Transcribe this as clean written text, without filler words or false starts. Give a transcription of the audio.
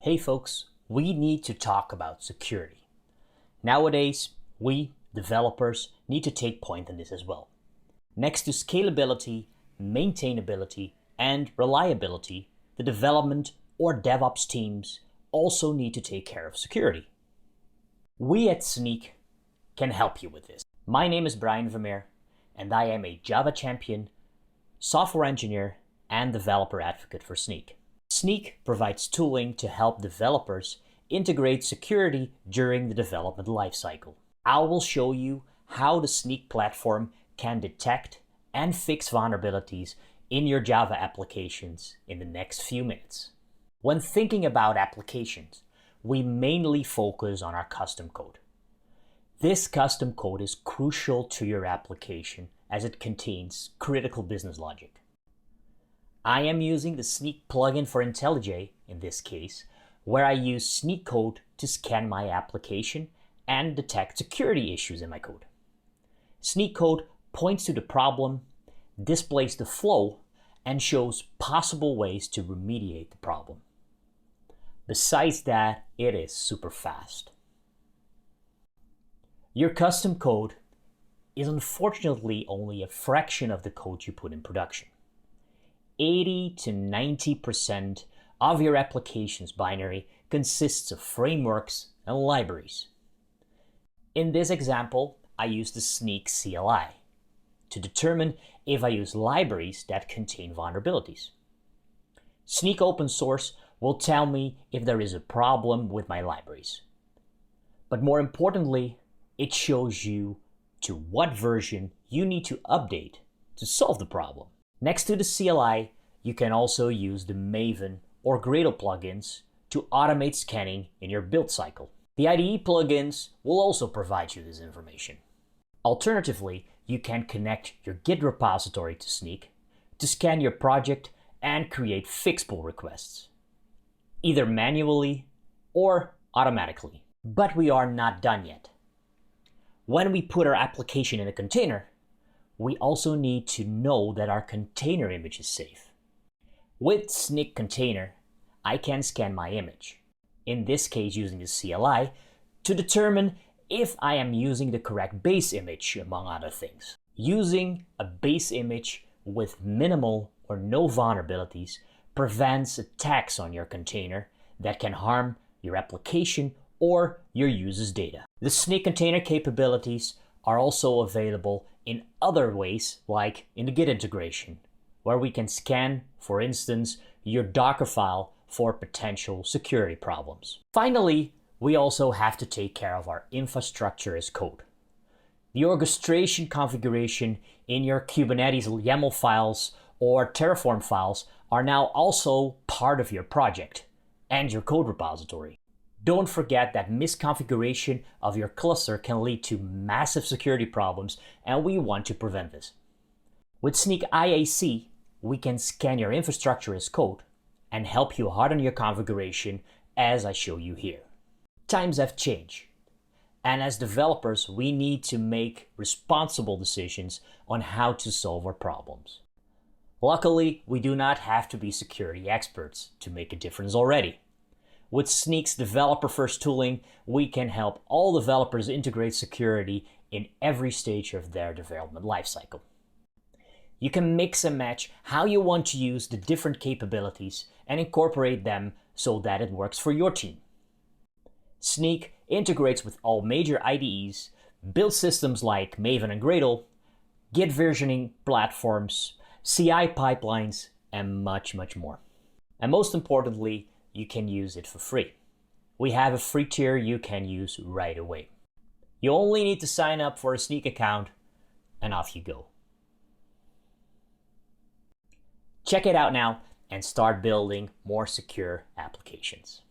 Hey folks, we need to talk about security. Nowadays, we, developers, need to take point in this as well. Next to scalability, maintainability, and reliability, the development or DevOps teams also need to take care of security. We at Snyk can help you with this. My name is Brian Vermeer, and I am a Java champion, software engineer, and developer advocate for Snyk. Snyk provides tooling to help developers integrate security during the development lifecycle. I will show you how the Snyk platform can detect and fix vulnerabilities in your Java applications in the next few minutes. When thinking about applications, we mainly focus on our custom code. This custom code is crucial to your application as it contains critical business logic. I am using the Snyk plugin for IntelliJ in this case, where I use Snyk code to scan my application and detect security issues in my code. Snyk code points to the problem, displays the flow, and shows possible ways to remediate the problem. Besides that, it is super fast. Your custom code is unfortunately only a fraction of the code you put in production. 80 to 90% of your application's binary consists of frameworks and libraries. In this example, I use the Snyk CLI to determine if I use libraries that contain vulnerabilities. Snyk open source will tell me if there is a problem with my libraries. But more importantly, it shows you to what version you need to update to solve the problem. Next to the CLI, you can also use the Maven or Gradle plugins to automate scanning in your build cycle. The IDE plugins will also provide you this information. Alternatively, you can connect your Git repository to Snyk to scan your project and create fix pull requests, either manually or automatically. But we are not done yet. When we put our application in a container, we also need to know that our container image is safe. With Snyk container, I can scan my image, in this case using the CLI, to determine if I am using the correct base image, among other things. Using a base image with minimal or no vulnerabilities prevents attacks on your container that can harm your application or your users' data. The Snyk container capabilities are also available in other ways, like in the Git integration, where we can scan, for instance, your Docker file for potential security problems. Finally, we also have to take care of our infrastructure as code. The orchestration configuration in your Kubernetes YAML files or Terraform files are now also part of your project and your code repository. Don't forget that misconfiguration of your cluster can lead to massive security problems, and we want to prevent this. With Snyk IAC, we can scan your infrastructure as code and help you harden your configuration as I show you here. Times have changed, and as developers, we need to make responsible decisions on how to solve our problems. Luckily, we do not have to be security experts to make a difference already. With Snyk's developer-first tooling, we can help all developers integrate security in every stage of their development lifecycle. You can mix and match how you want to use the different capabilities and incorporate them so that it works for your team. Snyk integrates with all major IDEs, build systems like Maven and Gradle, Git versioning platforms, CI pipelines, and much more. And most importantly, you can use it for free. We have a free tier you can use right away. You only need to sign up for a Snyk account, and off you go. Check it out now and start building more secure applications.